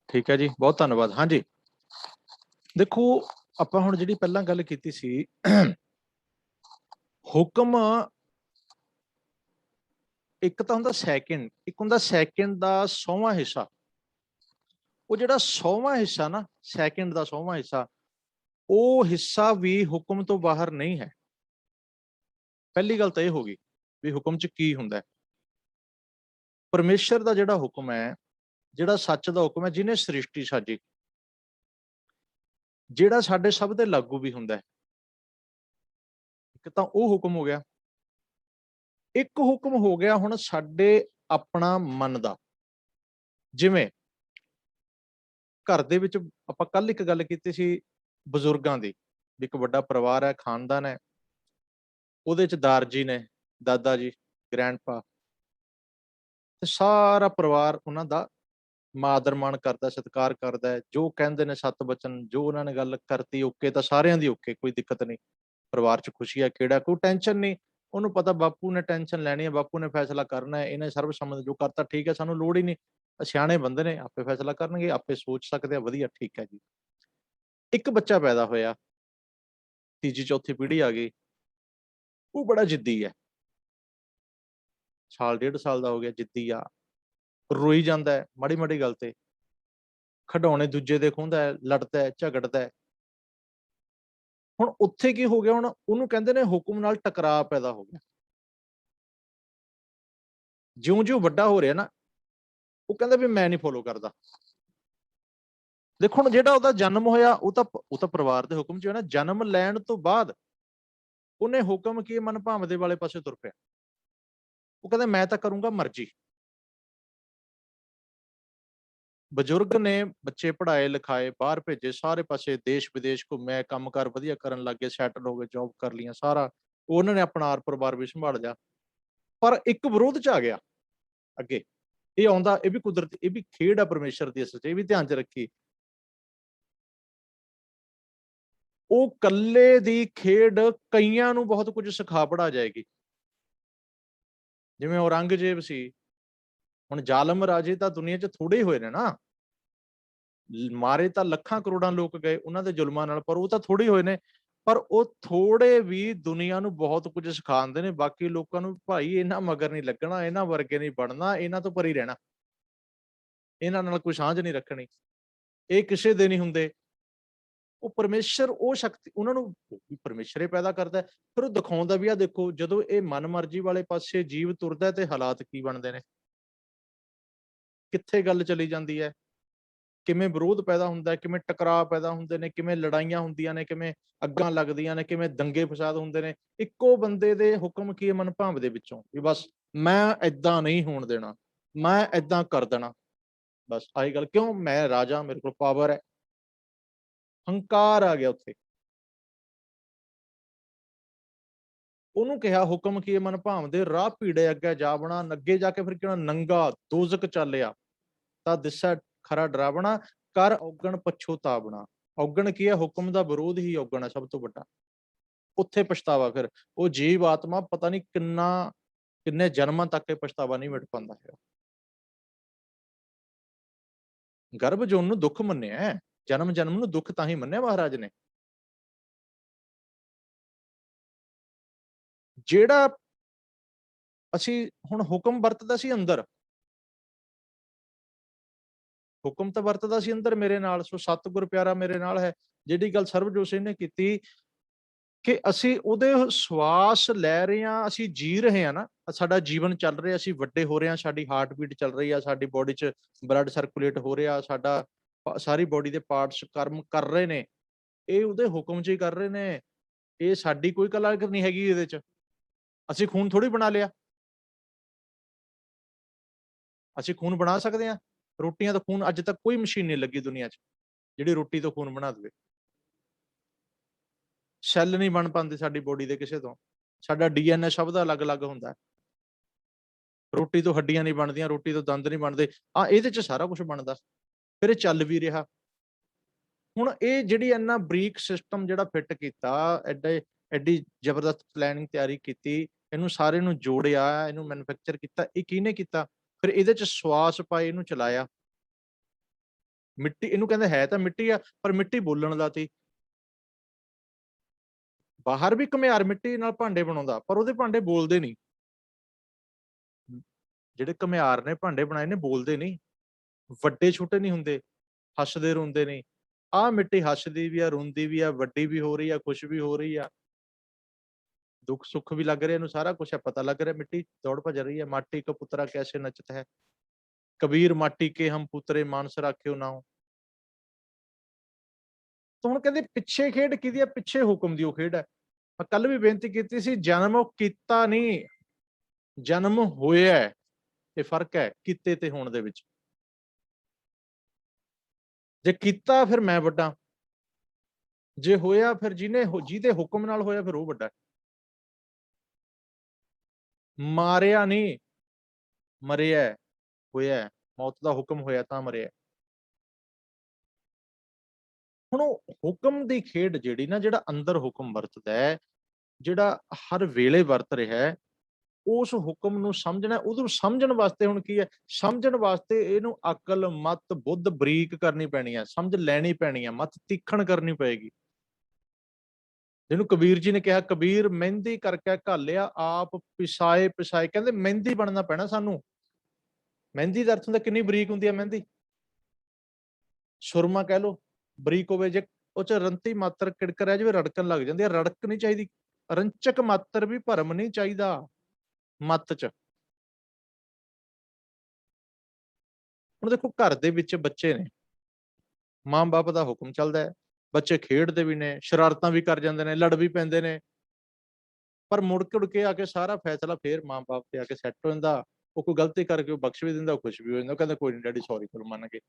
ਠੀਕ ਹੈ ਜੀ, ਬਹੁਤ ਧੰਨਵਾਦ। ਹਾਂਜੀ, ਦੇਖੋ ਆਪਾਂ ਹੁਣ ਜਿਹੜੀ ਪਹਿਲਾਂ ਗੱਲ ਕੀਤੀ ਸੀ, ਹੁਕਮ ਇੱਕ ਤਾਂ ਹੁੰਦਾ ਸੈਕਿੰਡ, ਇੱਕ ਹੁੰਦਾ ਸੈਕਿੰਡ ਦਾ 100ਵਾਂ ਹਿੱਸਾ। ਉਹ ਜਿਹੜਾ 100ਵਾਂ ਹਿੱਸਾ ਨਾ, ਸੈਕਿੰਡ ਦਾ 100ਵਾਂ ਹਿੱਸਾ, ਉਹ ਹਿੱਸਾ ਵੀ ਹੁਕਮ ਤੋਂ ਬਾਹਰ ਨਹੀਂ ਹੈ। ਪਹਿਲੀ ਗੱਲ ਤਾਂ ਇਹ ਹੋ ਗਈ ਵੀ ਹੁਕਮ 'ਚ ਕੀ ਹੁੰਦਾ। ਪਰਮੇਸ਼ਰ ਦਾ ਜਿਹੜਾ ਹੁਕਮ ਹੈ, ਜਿਹੜਾ ਸੱਚ ਦਾ ਹੁਕਮ ਹੈ, ਜਿਹਨੇ ਸ੍ਰਿਸ਼ਟੀ ਸਾਜੀ, ਜਿਹੜਾ ਸਾਡੇ ਸਭ ਤੇ ਲਾਗੂ ਵੀ ਹੁੰਦਾ ਹੈ। ਇੱਕ ਤਾਂ ਉਹ ਹੁਕਮ ਹੋ ਗਿਆ। ਇੱਕ ਹੁਕਮ ਹੋ ਗਿਆ ਹੁਣ ਸਾਡੇ ਆਪਣਾ ਮਨ ਦਾ। ਜਿਵੇਂ ਘਰ ਦੇ ਵਿੱਚ ਆਪਾਂ ਕੱਲ ਇੱਕ ਗੱਲ ਕੀਤੀ ਸੀ ਬਜ਼ੁਰਗਾਂ ਦੀ, ਇੱਕ ਵੱਡਾ ਪਰਿਵਾਰ ਹੈ, ਖਾਨਦਾਨ ਹੈ, ਉਹਦੇ ਚ ਦਾਰ ਜੀ ਨੇ, ਦਾਦਾ ਜੀ, ਗ੍ਰੈਂਡਪਾ, ਤੇ ਸਾਰਾ ਪਰਿਵਾਰ ਉਹਨਾਂ ਦਾ ਆਦਰ ਮਾਣ ਕਰਦਾ, ਸਤਿਕਾਰ ਕਰਦਾ। ਜੋ ਕਹਿੰਦੇ ਨੇ 7 ਬਚਨ, ਜੋ ਉਹਨਾਂ ਨੇ ਗੱਲ ਕਰਤੀ ਓਕੇ, ਤਾਂ ਸਾਰਿਆਂ ਦੀ ਓਕੇ, ਕੋਈ ਦਿੱਕਤ ਨਹੀਂ। ਪਰਿਵਾਰ ਚ ਖੁਸ਼ੀ ਹੈ, ਕਿਹੜਾ ਕੋਈ ਟੈਨਸ਼ਨ ਨਹੀਂ। ਉਹਨੂੰ ਪਤਾ ਬਾਪੂ ਨੇ ਟੈਨਸ਼ਨ ਲੈਣੀ ਹੈ, ਬਾਪੂ ਨੇ ਫੈਸਲਾ ਕਰਨਾ ਹੈ, ਇਹਨੇ ਸਰਬਸੰਮਤ ਜੋ ਕਰਤਾ ਠੀਕ ਹੈ, ਸਾਨੂੰ ਲੋੜ ਹੀ ਨਹੀਂ, ਸਿਆਣੇ ਬੰਦੇ ਨੇ, ਆਪੇ ਫੈਸਲਾ ਕਰਨਗੇ, ਆਪੇ ਸੋਚ ਸਕਦੇ ਆ, ਵਧੀਆ, ਠੀਕ ਹੈ ਜੀ। ਇੱਕ ਬੱਚਾ ਪੈਦਾ ਹੋਇਆ, ਤੀਜੀ ਚੌਥੀ ਪੀੜ੍ਹੀ ਆ ਗਈ, ਉਹ ਬੜਾ ਜਿੱਦੀ ਹੈ, ਸਾਲ 1.5 ਸਾਲ ਦਾ ਹੋ ਗਿਆ, ਜਿੱਦੀ ਆ, ਰੋਈ ਜਾਂਦਾ ਹੈ ਮਾੜੀ ਮਾੜੀ ਗੱਲ ਤੇ, ਖਿਡੌਣੇ ਦੂਜੇ ਦੇ ਖੋਹਦਾ ਹੈ, ਲੜਦਾ, ਝਗੜਦਾ। ਹੁਣ ਉੱਥੇ ਕੀ ਹੋ ਗਿਆ, ਹੁਣ ਉਹਨੂੰ ਕਹਿੰਦੇ ਨੇ ਹੁਕਮ ਨਾਲ ਟਕਰਾਅ ਪੈਦਾ ਹੋ ਗਿਆ। ਜਿਉਂ-ਜਿਉਂ ਵੱਡਾ ਹੋ ਰਿਹਾ ਨਾ, ਉਹ ਕਹਿੰਦਾ ਵੀ ਮੈਂ ਨਹੀਂ ਫੋਲੋ ਕਰਦਾ। ਦੇਖੋ ਹੁਣ ਜਿਹੜਾ ਉਹਦਾ ਜਨਮ ਹੋਇਆ, ਉਹ ਤਾਂ ਪਰਿਵਾਰ ਦੇ ਹੁਕਮ 'ਚ ਹੋਇਆ ਨਾ। ਜਨਮ ਲੈਣ ਤੋਂ ਬਾਅਦ ਉਹਨੇ ਹੁਕਮ ਕੀ ਮਨ ਭਾਵਦੇ ਵਾਲੇ ਪਾਸੇ ਤੁਰ ਪਿਆ। ਉਹ ਕਹਿੰਦਾ ਮੈਂ ਤਾਂ ਕਰੂੰਗਾ ਮਰਜ਼ੀ। ਬਜ਼ੁਰਗ ਨੇ ਬੱਚੇ ਪੜ੍ਹਾਏ ਲਿਖਾਏ, ਬਾਹਰ ਭੇਜੇ, ਸਾਰੇ ਪਾਸੇ ਦੇਸ਼ ਵਿਦੇਸ਼ ਘੁੰਮੇ, ਕੰਮਕਾਰ ਵਧੀਆ ਕਰਨ ਲੱਗ ਗਏ, ਸੈਟਲ ਹੋ ਗਏ, ਜੋਬ ਕਰ ਲਈਆਂ, ਸਾਰਾ ਉਹਨਾਂ ਨੇ ਆਪਣਾ ਆਰ ਪਰਿਵਾਰ ਵੀ ਸੰਭਾਲ ਲਿਆ। ਪਰ ਇੱਕ ਵਿਰੋਧ ਚ ਆ ਗਿਆ ਅੱਗੇ, ਇਹ ਆਉਂਦਾ, ਇਹ ਵੀ ਕੁਦਰਤੀ, ਇਹ ਵੀ ਖੇਡ ਆ ਪਰਮੇਸ਼ਰ ਦੀ, ਅਸਲ 'ਚ ਇਹ ਵੀ ਧਿਆਨ 'ਚ ਰੱਖੀ। ਉਹ ਕੱਲੇ ਦੀ ਖੇਡ ਕਈਆਂ ਨੂੰ ਬਹੁਤ ਕੁਝ ਸਿਖਾ ਪੜ੍ਹਾ ਜਾਏਗੀ। ਜਿਵੇਂ ਔਰੰਗਜ਼ੇਬ ਸੀ, ਹੁਣ ਜ਼ਾਲਮ ਰਾਜੇ ਤਾਂ ਦੁਨੀਆ 'ਚ ਥੋੜੇ ਹੀ ਹੋਏ ਨੇ ਨਾ, ਮਾਰੇ ਤਾਂ ਲੱਖਾਂ ਕਰੋੜਾਂ ਲੋਕ ਗਏ ਉਹਨਾਂ ਦੇ ਜ਼ੁਲਮਾਂ ਨਾਲ, ਪਰ ਉਹ ਤਾਂ ਥੋੜੇ ਹੀ ਹੋਏ ਨੇ। ਪਰ ਉਹ ਥੋੜੇ ਵੀ ਦੁਨੀਆ ਨੂੰ ਬਹੁਤ ਕੁਝ ਸਿਖਾਉਂਦੇ ਨੇ ਬਾਕੀ ਲੋਕਾਂ ਨੂੰ, ਭਾਈ ਇਹਨਾਂ ਮਗਰ ਨਹੀਂ ਲੱਗਣਾ, ਇਹਨਾਂ ਵਰਗੇ ਨਹੀਂ ਬਣਨਾ, ਇਹਨਾਂ ਤੋਂ ਪਰੇ ਰਹਿਣਾ, ਇਹਨਾਂ ਨਾਲ ਕੋਈ ਸਾਂਝ ਨਹੀਂ ਰੱਖਣੀ, ਇਹ ਕਿਸੇ ਦੇ ਨਹੀਂ ਹੁੰਦੇ। ਉਹ ਪਰਮੇਸ਼ਰ, ਉਹ ਸ਼ਕਤੀ ਉਹਨਾਂ ਨੂੰ ਪਰਮੇਸ਼ਰ ਹੀ ਪੈਦਾ ਕਰਦਾ। ਫਿਰ ਉਹ ਦਿਖਾਉਂਦਾ ਵੀ ਆ ਦੇਖੋ, ਜਦੋਂ ਇਹ ਮਨਮਰਜ਼ੀ ਵਾਲੇ ਪਾਸੇ ਜੀਵ ਤੁਰਦਾ ਤੇ ਹਾਲਾਤ ਕੀ ਬਣਦੇ ਨੇ, ਕਿੱਥੇ ਗੱਲ ਚਲੀ ਜਾਂਦੀ ਹੈ, ਕਿਵੇਂ ਵਿਰੋਧ ਪੈਦਾ ਹੁੰਦਾ, ਕਿਵੇਂ ਟਕਰਾਅ ਪੈਦਾ ਹੁੰਦੇ ਨੇ, ਕਿਵੇਂ ਲੜਾਈਆਂ ਹੁੰਦੀਆਂ ਨੇ, ਕਿਵੇਂ ਅੱਗਾਂ ਲੱਗਦੀਆਂ ਨੇ, ਕਿਵੇਂ ਦੰਗੇ ਫਸਾਦ ਹੁੰਦੇ ਨੇ। ਇੱਕੋ ਬੰਦੇ ਦੇ ਹੁਕਮ ਕੀ ਮਨ ਭਾਵ ਦੇ ਵਿੱਚੋਂ ਵੀ ਬਸ ਮੈਂ ਏਦਾਂ ਨਹੀਂ ਹੋਣ ਦੇਣਾ, ਮੈਂ ਏਦਾਂ ਕਰ ਦੇਣਾ, ਬਸ ਆਹੀ ਗੱਲ। ਕਿਉਂ? ਮੈਂ ਰਾਜਾ, ਮੇਰੇ ਕੋਲ ਪਾਵਰ ਹੈ, ਹੰਕਾਰ ਆ ਗਿਆ ਉੱਥੇ। ਉਹਨੂੰ ਕਿਹਾ ਹੁਕਮ ਕੀ ਮਨ ਭਾਵਦੇ, ਰਾਹ ਭੀੜੇ ਅੱਗੇ ਜਾ ਬਣਾ, ਅੱਗੇ ਜਾ ਕੇ ਫਿਰ ਕਿਹੜਾ ਨੰਗਾ ਦੋਜ਼ਕ ਚੱਲਿਆ ਤਾਂ ਦਿਸੈ ਖਰਾ ਡਰਾਵਣਾ, ਕਰ ਔਗਣ ਪਛੋਤਾਵਣਾ। ਔਗਣ ਕੀ ਹੈ? ਹੁਕਮ ਦਾ ਵਿਰੋਧ ਹੀ ਔਗਣ ਹੈ ਸਭ ਤੋਂ ਵੱਡਾ। ਉੱਥੇ ਪਛਤਾਵਾ, ਫਿਰ ਉਹ ਜੀਵ ਆਤਮਾ ਪਤਾ ਨਹੀਂ ਕਿੰਨੇ ਜਨਮਾਂ ਤੱਕ ਇਹ ਪਛਤਾਵਾ ਨਹੀਂ ਮਿਟ ਪਾਉਂਦਾ ਹੈ। ਗਰਭ ਜੋਨ ਨੂੰ ਦੁੱਖ ਮੰਨਿਆ, ਜਨਮ ਜਨਮ ਨੂੰ ਦੁੱਖ ਤਾਂ ਹੀ ਮੰਨਿਆ ਮਹਾਰਾਜ ਨੇ। ਜਿਹੜਾ ਅਸੀਂ ਹੁਣ ਹੁਕਮ ਵਰਤਦਾ ਸੀ ਅੰਦਰ, ਹੁਕਮ ਤਾਂ ਵਰਤਦਾ ਸੀ ਅੰਦਰ ਮੇਰੇ ਨਾਲ, ਸੋ ਸਤਿਗੁਰ ਪਿਆਰਾ ਮੇਰੇ ਨਾਲ ਹੈ। ਜਿਹੜੀ ਗੱਲ ਸਰਬਜੋਤ ਸਿੰਘ ਨੇ ਕੀਤੀ ਕਿ ਅਸੀਂ ਉਹਦੇ ਸਵਾਸ ਲੈ ਰਹੇ ਹਾਂ, ਅਸੀਂ ਜੀ ਰਹੇ ਹਾਂ ਨਾ, ਸਾਡਾ ਜੀਵਨ ਚੱਲ ਰਿਹਾ, ਅਸੀਂ ਵੱਡੇ ਹੋ ਰਹੇ ਹਾਂ, ਸਾਡੀ ਹਾਰਟ ਬੀਟ ਚੱਲ ਰਹੀ ਆ, ਸਾਡੀ ਬੋਡੀ 'ਚ ਬਲੱਡ ਸਰਕੂਲੇਟ ਹੋ ਰਿਹਾ, ਸਾਡਾ ਸਾਰੀ ਬੋਡੀ ਦੇ ਪਾਰਟਸ ਕਰਮ ਕਰ ਰਹੇ ਨੇ, ਇਹ ਉਹਦੇ ਹੁਕਮ 'ਚ ਹੀ ਕਰ ਰਹੇ ਨੇ। ਇਹ ਸਾਡੀ ਕੋਈ ਕਲਾ ਨਹੀਂ ਹੈਗੀ ਇਹਦੇ 'ਚ। ਅਸੀਂ ਖੂਨ ਥੋੜੀ ਬਣਾ ਲਿਆ, ਅਸੀਂ ਖੂਨ ਬਣਾ ਸਕਦੇ ਹਾਂ? ਰੋਟੀਆਂ ਤੋਂ ਖੂਨ ਅੱਜ ਤੱਕ ਕੋਈ ਮਸ਼ੀਨ ਨਹੀਂ ਲੱਗੀ ਦੁਨੀਆ 'ਚ ਜਿਹੜੀ ਰੋਟੀ ਤੋਂ ਖੂਨ ਬਣਾ ਦੇਵੇ। ਸੈੱਲ ਨਹੀਂ ਬਣ ਪਾਉਂਦੇ ਸਾਡੀ ਬੋਡੀ ਦੇ ਕਿਸੇ ਤੋਂ, ਸਾਡਾ DNA ਸਭ ਦਾ ਅਲੱਗ-ਅਲੱਗ ਹੁੰਦਾ ਹੈ। ਰੋਟੀ ਤੋਂ ਹੱਡੀਆਂ ਨਹੀਂ ਬਣਦੀਆਂ, ਰੋਟੀ ਤੋਂ ਦੰਦ ਨਹੀਂ ਬਣਦੇ, ਇਹਦੇ 'ਚ ਸਾਰਾ ਕੁਝ ਬਣਦਾ, ਫਿਰ ਇਹ ਚੱਲ ਵੀ ਰਿਹਾ। ਹੁਣ ਇਹ ਜਿਹੜੀ ਇੰਨਾ ਬਰੀਕ ਸਿਸਟਮ ਜਿਹੜਾ ਫਿੱਟ ਕੀਤਾ, ਐਡੀ ਜ਼ਬਰਦਸਤ ਪਲੈਨਿੰਗ ਤਿਆਰੀ ਕੀਤੀ, ਇਹਨੂੰ ਸਾਰੇ ਨੂੰ ਜੋੜਿਆ, ਇਹਨੂੰ ਮੈਨੂਫੈਕਚਰ ਕੀਤਾ, ਇਹ ਕਿਹਨੇ ਕੀਤਾ? ਫਿਰ ਇਹਦੇ 'ਚ ਸਵਾਸ ਪਾਏ, ਇਹਨੂੰ ਚਲਾਇਆ। ਮਿੱਟੀ, ਇਹਨੂੰ ਕਹਿੰਦੇ ਹੈ ਤਾਂ ਮਿੱਟੀ ਆ, ਪਰ ਮਿੱਟੀ ਬੋਲਣ ਦਾ ਤੀ। ਬਾਹਰ ਵੀ ਘੁਮਿਆਰ ਮਿੱਟੀ ਨਾਲ ਭਾਂਡੇ ਬਣਾਉਂਦਾ, ਪਰ ਉਹਦੇ ਭਾਂਡੇ ਬੋਲਦੇ ਨਹੀਂ। ਜਿਹੜੇ ਘੁਮਿਆਰ ਨੇ ਭਾਂਡੇ ਬਣਾਏ ਨੇ ਬੋਲਦੇ ਨਹੀਂ, ਵੱਡੇ ਛੋਟੇ ਨਹੀਂ ਹੁੰਦੇ, ਹੱਸਦੇ ਰੋਂਦੇ ਨਹੀਂ। ਆਹ ਮਿੱਟੀ ਹੱਸਦੀ ਵੀ ਆ, ਰੋਂਦੀ ਵੀ ਆ, ਵੱਡੀ ਵੀ ਹੋ ਰਹੀ ਆ, ਖੁਸ਼ ਵੀ ਹੋ ਰਹੀ ਆ, ਦੁੱਖ ਸੁੱਖ ਵੀ ਲੱਗ ਰਿਹਾ, ਇਹਨੂੰ ਸਾਰਾ ਕੁਛ ਪਤਾ ਲੱਗ ਰਿਹਾ। ਮਿੱਟੀ ਦੌੜ ਭੱਜ ਰਹੀ ਹੈ। ਮਾਟੀ ਕਾ ਪੁੱਤਰਾ ਕੈਸੇ ਨਚਤ ਹੈ, ਕਬੀਰ ਮਾਟੀ ਕੇ ਹਮ ਪੁੱਤਰੇ, ਮਾਨਸ ਰਾਖਿਓ ਨਾਉ। ਤਾਂ ਹੁਣ ਕਹਿੰਦੇ ਪਿੱਛੇ ਖੇਡ ਕਿਹਦੀ ਹੈ? ਪਿੱਛੇ ਹੁਕਮ ਦੀ ਉਹ ਖੇਡ ਹੈ। ਮੈਂ ਕੱਲ ਵੀ ਬੇਨਤੀ ਕੀਤੀ ਸੀ, ਜਨਮ ਉਹ ਕੀਤਾ ਨਹੀਂ, ਜਨਮ ਹੋਇਆ। ਇਹ ਫਰਕ ਹੈ ਕੀਤੇ ਤੇ ਹੋਣ ਦੇ ਵਿੱਚ। ਜੇ ਕੀਤਾ ਫਿਰ ਮੈਂ ਵੱਡਾ, ਜੇ ਹੋਇਆ ਫਿਰ ਜਿਹਦੇ ਹੁਕਮ ਨਾਲ ਹੋਇਆ ਫਿਰ ਉਹ ਵੱਡਾ। ਮਾਰਿਆ ਨਹੀਂ, ਮਰਿਆ ਹੋਇਆ, ਮੌਤ ਦਾ ਹੁਕਮ ਹੋਇਆ ਤਾਂ ਮਰਿਆ। ਹੁਣ ਉਹ ਹੁਕਮ ਦੀ ਖੇਡ ਜਿਹੜੀ ਨਾ, ਜਿਹੜਾ ਅੰਦਰ ਹੁਕਮ ਵਰਤਦਾ ਹੈ, ਜਿਹੜਾ ਹਰ ਵੇਲੇ ਵਰਤ ਰਿਹਾ ਹੈ, ਉਸ ਹੁਕਮ ਨੂੰ ਸਮਝਣਾ। ਉਹਨੂੰ ਸਮਝਣ ਵਾਸਤੇ ਹੁਣ ਕੀ ਹੈ? ਸਮਝਣ ਵਾਸਤੇ ਇਹਨੂੰ ਅਕਲ, ਮਤ, ਬੁੱਧ ਬਰੀਕ ਕਰਨੀ ਪੈਣੀ ਹੈ, ਸਮਝ ਲੈਣੀ ਪੈਣੀ ਹੈ, ਮਤ ਤੀਖਣ ਕਰਨੀ ਪਏਗੀ। ਜਿਹਨੂੰ ਕਬੀਰ ਜੀ ਨੇ ਕਿਹਾ, ਕਬੀਰ ਮਹਿੰਦੀ ਕਰਕੇ ਘਾਲਿਆ, ਆਪ ਪਿਸਾਏ ਪਿਸਾਏ। ਕਹਿੰਦੇ ਮਹਿੰਦੀ ਬਣਨਾ ਪੈਣਾ ਸਾਨੂੰ। ਮਹਿੰਦੀ ਦਾ ਅਰਥ ਹੁੰਦਾ ਕਿੰਨੀ ਬਰੀਕ ਹੁੰਦੀ ਹੈ ਮਹਿੰਦੀ। ਸੁਰਮਾ ਕਹਿ ਲਓ, ਬਰੀਕ ਹੋਵੇ, ਜੇ ਉਹ ਚ ਰੰਤੀ ਮਾਤਰ ਕਿੜਕ ਰਹਿ ਜਾਵੇ ਰੜਕਣ ਲੱਗ ਜਾਂਦੀ ਹੈ। ਰੜਕ ਨਹੀਂ ਚਾਹੀਦੀ, ਰੰਚਕ ਮਾਤਰ ਵੀ ਭਰਮ ਨਹੀਂ ਚਾਹੀਦਾ ਮੱਤ ਚ। ਹੁਣ ਦੇਖੋ, ਘਰ ਦੇ ਵਿੱਚ ਬੱਚੇ ਨੇ, ਮਾਂ ਬਾਪ ਦਾ ਹੁਕਮ ਚੱਲਦਾ ਹੈ, ਬੱਚੇ ਖੇਡਦੇ ਵੀ ਨੇ, ਸ਼ਰਾਰਤਾਂ ਵੀ ਕਰ ਜਾਂਦੇ ਨੇ, ਲੜ ਵੀ ਪੈਂਦੇ ਨੇ, ਪਰ ਮੁੜ ਕੇ ਆ ਕੇ ਸਾਰਾ ਫੈਸਲਾ ਫੇਰ ਮਾਂ ਬਾਪ ਤੇ ਆ ਕੇ ਸੈੱਟ ਹੋ ਜਾਂਦਾ। ਉਹ ਕੋਈ ਗਲਤੀ ਕਰਕੇ ਉਹ ਬਖਸ਼ ਵੀ ਦਿੰਦਾ, ਉਹ ਖੁਸ਼ ਵੀ ਹੋ ਜਾਂਦਾ, ਉਹ ਕਹਿੰਦਾ ਕੋਈ ਨਹੀਂ ਡੈਡੀ ਸੌਰੀ, ਚਲੋ ਮੰਨ ਗਏ।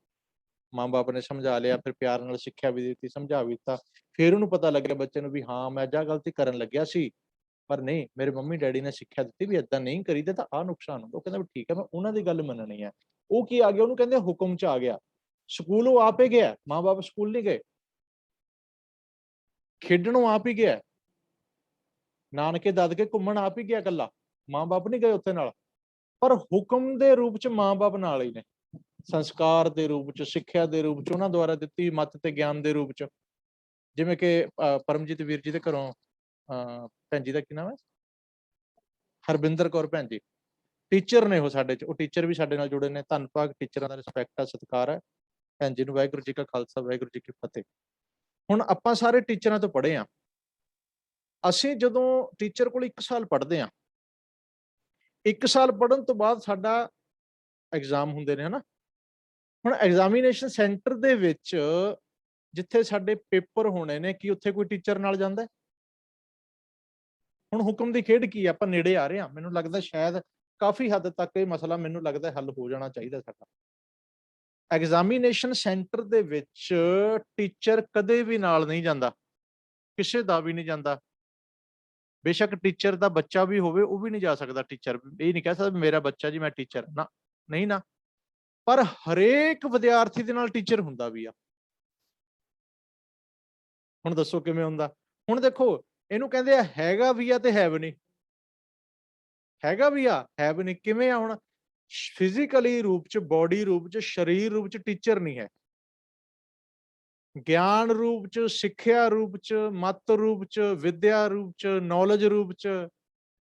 ਮਾਂ-ਬਾਪ ਨੇ ਸਮਝਾ ਲਿਆ, ਫਿਰ ਪਿਆਰ ਨਾਲ ਸਿੱਖਿਆ ਵੀ ਦਿੱਤੀ, ਸਮਝਾ ਵੀ ਦਿੱਤਾ। ਫਿਰ ਉਹਨੂੰ ਪਤਾ ਲੱਗਿਆ ਬੱਚੇ ਨੂੰ ਵੀ ਹਾਂ ਮੈਂ ਅੱਜ ਆਹ ਗਲਤੀ ਕਰਨ ਲੱਗਿਆ ਸੀ, ਪਰ ਨਹੀਂ ਮੇਰੇ ਮੰਮੀ ਡੈਡੀ ਨੇ ਸਿੱਖਿਆ ਦਿੱਤੀ ਵੀ ਏਦਾਂ ਨਹੀਂ ਕਰੀਦਾ ਤਾਂ ਆਹ ਨੁਕਸਾਨ ਹੁੰਦਾ। ਉਹ ਕਹਿੰਦਾ ਵੀ ਠੀਕ ਹੈ, ਮੈਂ ਉਹਨਾਂ ਦੀ ਗੱਲ ਮੰਨਣੀ ਹੈ। ਉਹ ਕੀ ਆ ਗਿਆ, ਉਹਨੂੰ ਕਹਿੰਦੇ ਹੁਕਮ 'ਚ ਆ ਗਿਆ। ਸਕੂਲ ਉਹ ਆਪੇ ਗਿਆ, ਮਾਂ-ਬਾਪ ਸਕੂਲ ਨਹੀਂ ਗਏ। ਖੇਡਣ ਉਹ ਆਪ ਹੀ ਗਿਆ, ਨਾਨਕੇ ਦਾਦਕੇ ਘੁੰਮਣ ਆਪ ਹੀ ਗਿਆ ਇਕੱਲਾ, ਮਾਂ-ਬਾਪ ਨਹੀਂ ਗਏ ਉੱਥੇ ਨਾਲ। ਪਰ ਹੁਕਮ ਦੇ ਰੂਪ 'ਚ ਮਾਂ-ਬਾਪ ਨਾਲ ਹੀ ਨੇ, ਸੰਸਕਾਰ ਦੇ ਰੂਪ 'ਚ, ਸਿੱਖਿਆ ਦੇ ਰੂਪ 'ਚ, ਉਹਨਾਂ ਦੁਆਰਾ ਦਿੱਤੀ ਮੱਤ ਤੇ ਗਿਆਨ ਦੇ ਰੂਪ 'ਚ। ਜਿਵੇਂ ਕਿ ਪਰਮਜੀਤ ਵੀਰ ਜੀ ਦੇ ਘਰੋਂ ਭੈਣ ਜੀ ਦਾ ਕੀ ਨਾਮ ਹੈ, ਹਰਬਿੰਦਰ ਕੌਰ ਭੈਣ ਜੀ, ਟੀਚਰ ਨੇ ਉਹ ਸਾਡੇ 'ਚ। ਉਹ ਟੀਚਰ ਵੀ ਸਾਡੇ ਨਾਲ ਜੁੜੇ ਨੇ। ਧੰਨਵਾਦ ਟੀਚਰਾਂ ਦਾ, ਰਿਸਪੈਕਟ ਆ, ਸਤਿਕਾਰ ਹੈ। ਭੈਣ ਜੀ ਨੂੰ ਵਾਹਿਗੁਰੂ ਜੀ ਕਾ ਖਾਲਸਾ, ਵਾਹਿਗੁਰੂ ਜੀ ਕੀ ਫਤਿਹ। ਹੁਣ ਆਪਾਂ ਸਾਰੇ ਟੀਚਰਾਂ ਤੋਂ ਪੜ੍ਹੇ ਹਾਂ। ਅਸੀਂ ਜਦੋਂ ਟੀਚਰ ਕੋਲ 1 ਸਾਲ ਪੜ੍ਹਦੇ ਹਾਂ, 1 ਸਾਲ ਪੜ੍ਹਨ ਤੋਂ ਬਾਅਦ ਸਾਡਾ ਐਗਜ਼ਾਮ ਹੁੰਦੇ ਨੇ, ਹਨਾ। ਹੁਣ ਐਗਜ਼ਾਮੀਨੇਸ਼ਨ ਸੈਂਟਰ ਦੇ ਵਿੱਚ ਜਿੱਥੇ ਸਾਡੇ ਪੇਪਰ ਹੋਣੇ ਨੇ, ਕੀ ਉੱਥੇ ਕੋਈ ਟੀਚਰ ਨਾਲ ਜਾਂਦਾ ਹੈ? ਹੁਣ ਹੁਕਮ ਦੀ ਖੇਡ ਕੀ ਹੈ? ਆਪਾਂ ਨੇੜੇ ਆ ਰਹੇ ਹਾਂ। ਮੈਨੂੰ ਲੱਗਦਾ ਸ਼ਾਇਦ ਕਾਫੀ ਹੱਦ ਤੱਕ ਇਹ ਮਸਲਾ ਮੈਨੂੰ ਲੱਗਦਾ ਹੱਲ ਹੋ ਜਾਣਾ ਚਾਹੀਦਾ ਸਾਡਾ। ਐਗਜ਼ਾਮੀਨੇਸ਼ਨ ਸੈਂਟਰ ਦੇ ਵਿੱਚ ਟੀਚਰ ਕਦੇ ਵੀ ਨਾਲ ਨਹੀਂ ਜਾਂਦਾ, ਕਿਸੇ ਦਾ ਵੀ ਨਹੀਂ ਜਾਂਦਾ। ਬੇਸ਼ੱਕ ਟੀਚਰ ਦਾ ਬੱਚਾ ਵੀ ਹੋਵੇ, ਉਹ ਵੀ ਨਹੀਂ ਜਾ ਸਕਦਾ। ਟੀਚਰ ਇਹ ਨਹੀਂ ਕਹਿ ਸਕਦਾ ਮੇਰਾ ਬੱਚਾ ਜੀ ਮੈਂ ਟੀਚਰ ਨਾ, ਨਹੀਂ ਨਾ। ਪਰ ਹਰੇਕ ਵਿਦਿਆਰਥੀ ਦੇ ਨਾਲ ਟੀਚਰ ਹੁੰਦਾ ਵੀ ਆ। ਹੁਣ ਦੱਸੋ ਕਿਵੇਂ ਹੁੰਦਾ? ਹੁਣ ਦੇਖੋ, ਇਹਨੂੰ ਕਹਿੰਦੇ ਆ ਹੈਗਾ ਵੀ ਆ ਤੇ ਹੈ ਵੀ ਨਹੀਂ। ਹੈਗਾ ਵੀ ਆ, ਹੈ ਵੀ ਨਹੀਂ। ਕਿਵੇਂ ਆ? ਹੁਣ ਫਿਜ਼ੀਕਲੀ ਰੂਪ ਚ, ਬੋਡੀ ਰੂਪ ਚ, ਸਰੀਰ ਰੂਪ ਚ ਟੀਚਰ ਨਹੀਂ ਹੈ। ਗਿਆਨ ਰੂਪ ਚ, ਸਿੱਖਿਆ ਰੂਪ ਚ, ਮੱਤ ਰੂਪ ਚ, ਵਿਦਿਆ ਰੂਪ ਚ, ਨੌਲੇਜ ਰੂਪ ਚ,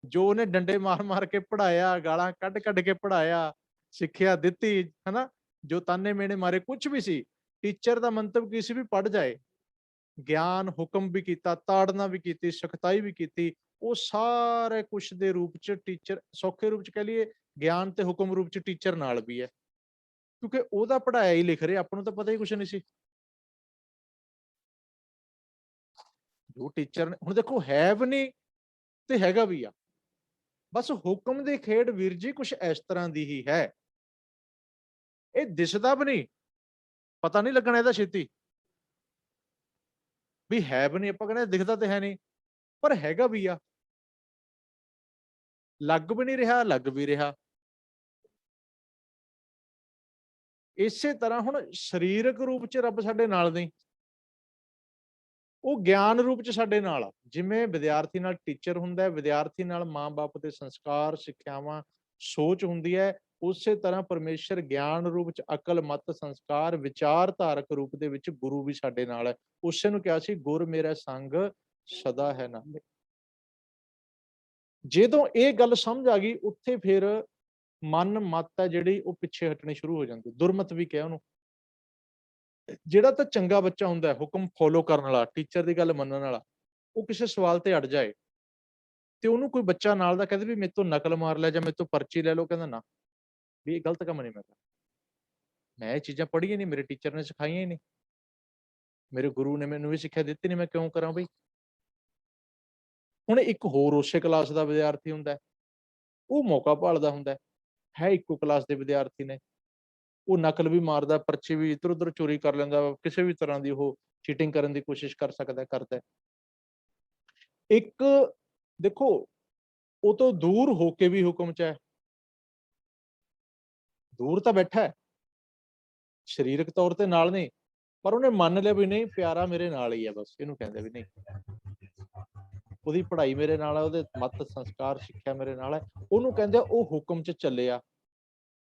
ਜੋ ਉਹਨੇ ਡੰਡੇ ਮਾਰ ਮਾਰ ਕੇ ਪੜ੍ਹਾਇਆ, ਗਾਲਾਂ ਕੱਢ ਕੱਢ ਕੇ ਪੜ੍ਹਾਇਆ, ਸਿੱਖਿਆ ਦਿੱਤੀ, ਹਨਾ, ਜੋ ਤਾਨੇ ਮੇਣੇ ਮਾਰੇ, ਕੁਝ ਵੀ ਸੀ। ਟੀਚਰ ਦਾ ਮੰਤਵ ਕੀ ਸੀ? ਵੀ ਪੜ੍ਹ ਜਾਏ। ਗਿਆਨ ਹੁਕਮ ਵੀ ਕੀਤਾ, ਤਾੜਨਾ ਵੀ ਕੀਤੀ, ਸਖਤਾਈ ਵੀ ਕੀਤੀ। ਉਹ ਸਾਰੇ ਕੁਛ ਦੇ ਰੂਪ ਚ ਟੀਚਰ, ਸੌਖੇ ਰੂਪ ਚ ਕਹਿ ਲਈਏ, ਗਿਆਨ ਤੇ ਹੁਕਮ ਰੂਪ ਚ ਟੀਚਰ ਨਾਲ ਵੀ ਹੈ। ਕਿਉਂਕਿ ਉਹਦਾ ਪੜ੍ਹਾਇਆ ਹੀ ਲਿਖ ਰਿਹਾ, ਆਪਾਂ ਨੂੰ ਤਾਂ ਪਤਾ ਹੀ ਕੁਛ ਨਹੀਂ ਸੀ। ਜੋ ਟੀਚਰ ਨੇ, ਹੁਣ ਦੇਖੋ, ਹੈ ਵੀ ਨਹੀਂ ਤੇ ਹੈਗਾ ਵੀ ਆ। ਬਸ ਹੁਕਮ ਦੀ ਖੇਡ ਵੀਰ ਜੀ ਕੁਛ ਇਸ ਤਰ੍ਹਾਂ ਦੀ ਹੀ ਹੈ। ਇਹ ਦਿਸਦਾ ਵੀ ਨਹੀਂ, ਪਤਾ ਨਹੀਂ ਲੱਗਣਾ ਇਹਦਾ ਛੇਤੀ ਵੀ ਹੈ ਵੀ ਨਹੀਂ। ਆਪਾਂ ਕਹਿੰਦੇ ਦਿਖਦਾ ਤੇ ਹੈ ਨਹੀਂ, ਪਰ ਹੈਗਾ ਵੀ ਆ। ਲੱਗ ਵੀ ਨਹੀਂ ਰਿਹਾ, ਲੱਗ ਵੀ ਰਿਹਾ। ਇਸੇ ਤਰ੍ਹਾਂ ਹੁਣ ਸਰੀਰਕ ਰੂਪ ਚ ਰੱਬ ਸਾਡੇ ਨਾਲ ਨਹੀਂ, ਉਹ ਗਿਆਨ ਰੂਪ ਚ ਸਾਡੇ ਨਾਲ ਆ। ਜਿਵੇਂ ਵਿਦਿਆਰਥੀ ਨਾਲ ਟੀਚਰ ਹੁੰਦਾ ਹੈ, ਵਿਦਿਆਰਥੀ ਨਾਲ ਮਾਂ-ਬਾਪ ਦੇ ਸੰਸਕਾਰ, ਸਿੱਖਿਆਵਾਂ, ਸੋਚ ਹੁੰਦੀ ਹੈ, ਉਸੇ ਤਰ੍ਹਾਂ ਪਰਮੇਸ਼ਰ ਗਿਆਨ ਰੂਪ ਚ, ਅਕਲ, ਮਤ, ਸੰਸਕਾਰ, ਵਿਚਾਰਧਾਰਕ ਰੂਪ ਦੇ ਵਿੱਚ ਗੁਰੂ ਵੀ ਸਾਡੇ ਨਾਲ ਹੈ। ਉਸੇ ਨੂੰ ਕਿਹਾ ਸੀ ਗੁਰ ਮੇਰਾ ਸੰਗ ਸਦਾ ਹੈ ਨਾਲੇ। ਜਦੋਂ ਇਹ ਗੱਲ ਸਮਝ ਆ ਗਈ, ਉੱਥੇ ਫਿਰ ਮਨ ਮੱਤ ਹੈ ਜਿਹੜੀ ਉਹ ਪਿੱਛੇ ਹਟਣੀ ਸ਼ੁਰੂ ਹੋ ਜਾਂਦੀ। ਦੁਰਮਤ ਵੀ ਕਿਹਾ ਉਹਨੂੰ। ਜਿਹੜਾ ਤਾਂ ਚੰਗਾ ਬੱਚਾ ਹੁੰਦਾ ਹੈ, ਹੁਕਮ ਫੋਲੋ ਕਰਨ ਵਾਲਾ, ਟੀਚਰ ਦੀ ਗੱਲ ਮੰਨਣ ਵਾਲਾ, ਉਹ ਕਿਸੇ ਸਵਾਲ ਤੇ ਅੜ ਜਾਏ ਤੇ ਉਹਨੂੰ ਕੋਈ ਬੱਚਾ ਨਾਲ ਦਾ ਕਹਿੰਦੇ ਵੀ ਮੇਰੇ ਤੋਂ ਨਕਲ ਮਾਰ ਲੈ ਜਾਂ ਮੇਰੇ ਤੋਂ ਪਰਚੀ ਲੈ ਲਓ, ਕਹਿੰਦਾ ਨਾ ਵੀ ਇਹ ਗਲਤ ਕੰਮ ਨਹੀਂ। ਮੈਂ ਇਹ ਚੀਜ਼ਾਂ ਪੜ੍ਹੀਆਂ ਨਹੀਂ, ਮੇਰੇ ਟੀਚਰ ਨੇ ਸਿਖਾਈਆਂ ਹੀ ਨਹੀਂ, ਮੇਰੇ ਗੁਰੂ ਨੇ ਮੈਨੂੰ ਵੀ ਸਿੱਖਿਆ ਦਿੱਤੀ ਨਹੀਂ, ਮੈਂ ਕਿਉਂ ਕਰਾਂ ਬਈ। ਹੁਣ ਇੱਕ ਹੋਰ ਉਸੇ ਕਲਾਸ ਦਾ ਵਿਦਿਆਰਥੀ ਹੁੰਦਾ, ਉਹ ਮੌਕਾ ਭਾਲਦਾ ਹੁੰਦਾ ਹੈ, ਇੱਕੋ ਕਲਾਸ ਦੇ ਵਿਦਿਆਰਥੀ ਨੇ, ਉਹ ਨਕਲ ਵੀ ਮਾਰਦਾ, ਪਰਚੀ ਵੀ ਇੱਧਰ ਉੱਧਰ ਚੋਰੀ ਕਰ ਲੈਂਦਾ, ਕਿਸੇ ਵੀ ਤਰ੍ਹਾਂ ਦੀ ਉਹ ਚੀਟਿੰਗ ਕਰਨ ਦੀ ਕੋਸ਼ਿਸ਼ ਕਰ ਸਕਦਾ, ਕਰਦਾ। ਇੱਕ ਦੇਖੋ, ਉਹ ਤੋਂ ਦੂਰ ਹੋ ਕੇ ਵੀ ਹੁਕਮ ਚ ਹੈ, ਦੂਰ ਤਾਂ ਬੈਠਾ ਹੈ, ਸਰੀਰਕ ਤੌਰ ਤੇ ਨਾਲ ਨਹੀਂ, ਪਰ ਉਹਨੇ ਮੰਨ ਲਿਆ ਵੀ ਨਹੀਂ, ਪਿਆਰਾ ਮੇਰੇ ਨਾਲ ਹੀ ਹੈ, ਬਸ ਇਹਨੂੰ ਕਹਿੰਦੇ ਵੀ ਨਹੀਂ, ਉਹਦੀ ਪੜ੍ਹਾਈ ਮੇਰੇ ਨਾਲ ਹੈ, ਉਹਦੇ ਮੱਤ, ਸੰਸਕਾਰ, ਸਿੱਖਿਆ ਮੇਰੇ ਨਾਲ ਹੈ, ਉਹਨੂੰ ਕਹਿੰਦੇ ਉਹ ਹੁਕਮ ਚ ਚੱਲਿਆ।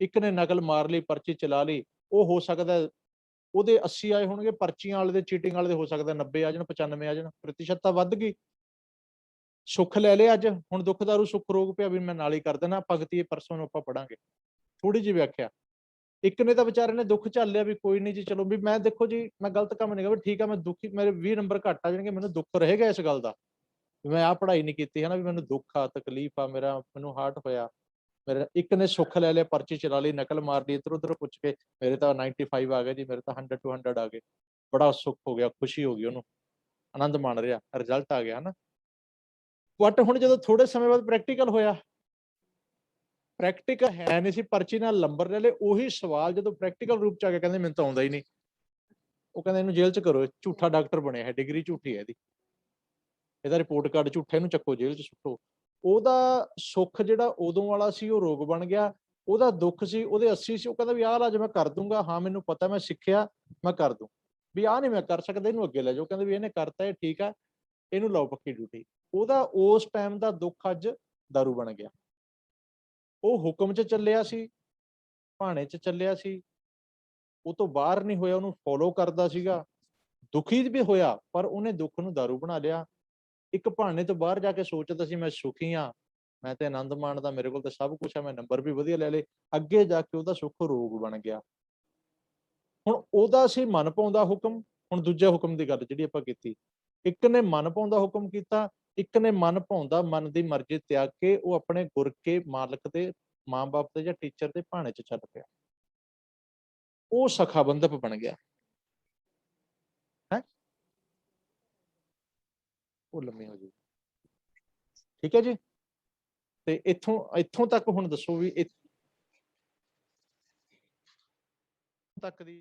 ਇੱਕ ਨੇ ਨਕਲ ਮਾਰ ਲਈ, ਪਰਚੀ ਚਲਾ ਲਈ, ਉਹ ਹੋ ਸਕਦਾ ਉਹਦੇ 80 ਆਏ ਹੋਣਗੇ, ਪਰਚੀਆਂ ਵਾਲੇ ਦੇ, ਚੀਟਿੰਗ ਵਾਲੇ ਦੇ ਹੋ ਸਕਦਾ 90 ਆ ਜਾਣ, 95 ਆ ਜਾਣ, ਪ੍ਰਤੀਸ਼ਤ ਤਾਂ ਵੱਧ ਗਈ। ਸੁੱਖ ਲੈ ਲਿਆ ਅੱਜ, ਹੁਣ ਦੁੱਖ ਦਾਰੂ ਸੁੱਖ ਰੋਗ ਪਿਆ ਵੀ ਮੈਂ ਨਾਲ ਹੀ ਕਰ ਦੇਣਾ, ਭਗਤੀ ਪਰਸੋਂ ਨੂੰ ਆਪਾਂ ਪੜਾਂਗੇ, ਥੋੜੀ ਜਿਹੀ ਵਿਆਖਿਆ। ਇੱਕ ਨੇ ਤਾਂ ਵਿਚਾਰੇ ਨੇ ਦੁੱਖ ਝੱਲ ਲਿਆ ਵੀ ਕੋਈ ਨਹੀਂ ਜੀ, ਚਲੋ ਵੀ ਮੈਂ ਦੇਖੋ ਜੀ ਮੈਂ ਗਲਤ ਕੰਮ ਨਹੀਂ ਕਰਦਾ, ਠੀਕ ਆ, ਮੈਂ ਦੁਖੀ, ਮੇਰੇ 20 ਨੰਬਰ ਘੱਟ ਆ ਜਾਣਗੇ, ਮੈਨੂੰ ਦੁੱਖ ਰਹੇਗਾ ਇਸ ਗੱਲ ਦਾ, ਮੈਂ ਆਹ ਪੜ੍ਹਾਈ ਨਹੀਂ ਕੀਤੀ, ਹਨਾ, ਵੀ ਮੈਨੂੰ ਦੁੱਖ ਆ, ਤਕਲੀਫ ਆ, ਮੈਨੂੰ ਹਾਰਟ ਹੋਇਆ। ਮੇਰੇ ਇੱਕ ਨੇ ਸੁੱਖ ਲੈ ਲਿਆ, ਪਰਚੀ ਚਲਾ ਲਈ, ਨਕਲ ਮਾਰ ਲਈ, ਇੱਧਰ ਉੱਧਰ ਪੁੱਛ ਕੇ ਮੇਰੇ ਤਾਂ 95 ਆ ਗਏ ਜੀ, ਮੇਰੇ ਤਾਂ 100 to 100 ਆ ਗਏ, ਬੜਾ ਸੁੱਖ ਹੋ ਗਿਆ, ਖੁਸ਼ੀ ਹੋ ਗਈ, ਉਹਨੂੰ ਆਨੰਦ ਮਾਣ ਰਿਹਾ, ਰਿਜ਼ਲਟ ਆ ਗਿਆ, ਹਨਾ। ਬਟ ਹੁਣ ਜਦੋਂ ਥੋੜੇ ਸਮੇਂ ਬਾਅਦ ਪ੍ਰੈਕਟੀਕਲ ਹੋਇਆ, ਪ੍ਰੈਕਟੀਕਲ ਹੈ ਨਹੀਂ ਸੀ, ਪਰਚੀ ਨਾਲ ਨੰਬਰ ਲੈ ਲਏ, ਉਹੀ ਸਵਾਲ ਜਦੋਂ ਪ੍ਰੈਕਟੀਕਲ ਰੂਪ ਚ ਆ ਗਿਆ, ਕਹਿੰਦੇ ਮੈਨੂੰ ਤਾਂ ਆਉਂਦਾ ਹੀ ਨਹੀਂ, ਉਹ ਕਹਿੰਦੇ ਇਹਨੂੰ ਜੇਲ੍ਹ 'ਚ ਕਰੋ, ਇਹ ਝੂਠਾ ਡਾਕਟਰ ਬਣਿਆ ਹੈ, ਡਿਗਰੀ ਝੂਠੀ ਹੈ ਇਹਦਾ ਰਿਪੋਰਟ ਕਾਰਡ ਝੂਠਾ, ਇਹਨੂੰ ਚੱਕੋ ਜੇਲ੍ਹ 'ਚ ਸੁੱਟੋ। ਉਹਦਾ ਸੁੱਖ ਜਿਹੜਾ ਉਦੋਂ ਵਾਲਾ ਸੀ ਉਹ ਰੋਗ ਬਣ ਗਿਆ, ਉਹਦਾ ਦੁੱਖ ਸੀ ਉਹਦੇ 80 ਸੀ, ਉਹ ਕਹਿੰਦਾ ਵੀ ਆਹ ਇਲਾਜ ਮੈਂ ਕਰ ਦੂੰਗਾ, ਹਾਂ ਮੈਨੂੰ ਪਤਾ, ਮੈਂ ਸਿੱਖਿਆ, ਮੈਂ ਕਰ ਦੂੰ, ਵੀ ਆਹ ਨਹੀਂ ਮੈਂ ਕਰ ਸਕਦਾ, ਇਹਨੂੰ ਅੱਗੇ ਲੈ ਜਾਓ। ਕਹਿੰਦੇ ਵੀ ਇਹਨੇ ਕਰਤਾ, ਇਹ ਠੀਕ ਆ, ਇਹਨੂੰ ਲਾਓ ਪੱਕੀ ਡਿਊਟੀ। ਉਹਦਾ ਉਸ ਟਾਈਮ ਦਾ ਦੁੱਖ ਅੱਜ ਦਾਰੂ ਬਣ ਗਿਆ। ਉਹ ਹੁਕਮ 'ਚ ਚੱਲਿਆ ਸੀ, ਭਾਣੇ 'ਚ ਚੱਲਿਆ ਸੀ, ਉਹ ਤੋਂ ਬਾਹਰ ਨਹੀਂ ਹੋਇਆ, ਉਹਨੂੰ ਫੋਲੋ ਕਰਦਾ ਸੀਗਾ, ਦੁਖੀ ਵੀ ਹੋਇਆ, ਪਰ ਉਹਨੇ ਦੁੱਖ ਨੂੰ ਦਾਰੂ ਬਣਾ ਲਿਆ। ਇੱਕ ਭਾਣੇ ਤੋਂ ਬਾਹਰ ਜਾ ਕੇ ਸੋਚਦਾ ਸੀ ਮੈਂ ਸੁਖੀ ਹਾਂ, ਮੈਂ ਤੇ ਆਨੰਦ ਮਾਣਦਾ, ਮੇਰੇ ਕੋਲ ਤਾਂ ਸਭ ਕੁਛ ਹੈ, ਮੈਂ ਨੰਬਰ ਵੀ ਵਧੀਆ ਲੈ ਲਏ, ਅੱਗੇ ਜਾ ਕੇ ਉਹਦਾ ਸੁੱਖ ਰੋਗ ਬਣ ਗਿਆ। ਹੁਣ ਉਹਦਾ ਸੀ ਮਨ ਭਾਉਂਦਾ ਹੁਕਮ। ਹੁਣ ਦੂਜੇ ਹੁਕਮ ਦੀ ਗੱਲ ਜਿਹੜੀ ਆਪਾਂ ਕੀਤੀ, ਇੱਕ ਨੇ ਮਨ ਭਾਉਂਦਾ ਹੁਕਮ ਕੀਤਾ, ਇੱਕ ਨੇ ਮਨ ਭਾਉਂਦਾ ਮਨ ਦੀ ਮਰਜ਼ੀ ਤਿਆਗ ਕੇ ਉਹ ਆਪਣੇ ਗੁਰ ਕੇ ਮਾਲਕ ਦੇ, ਮਾਂ ਬਾਪ ਦੇ ਜਾਂ ਟੀਚਰ ਦੇ ਭਾਣੇ 'ਚ ਚੱਲ ਪਿਆ, ਉਹ ਸਖਾ ਬੰਧਪ ਬਣ ਗਿਆ ਹੈ। ਉਹ ਲੰਮੀ ਹੋ ਜੀ, ਠੀਕ ਹੈ ਜੀ। ਤੇ ਇੱਥੋਂ ਤੱਕ ਹੁਣ ਦੱਸੋ ਵੀ ਤੱਕ ਦੀ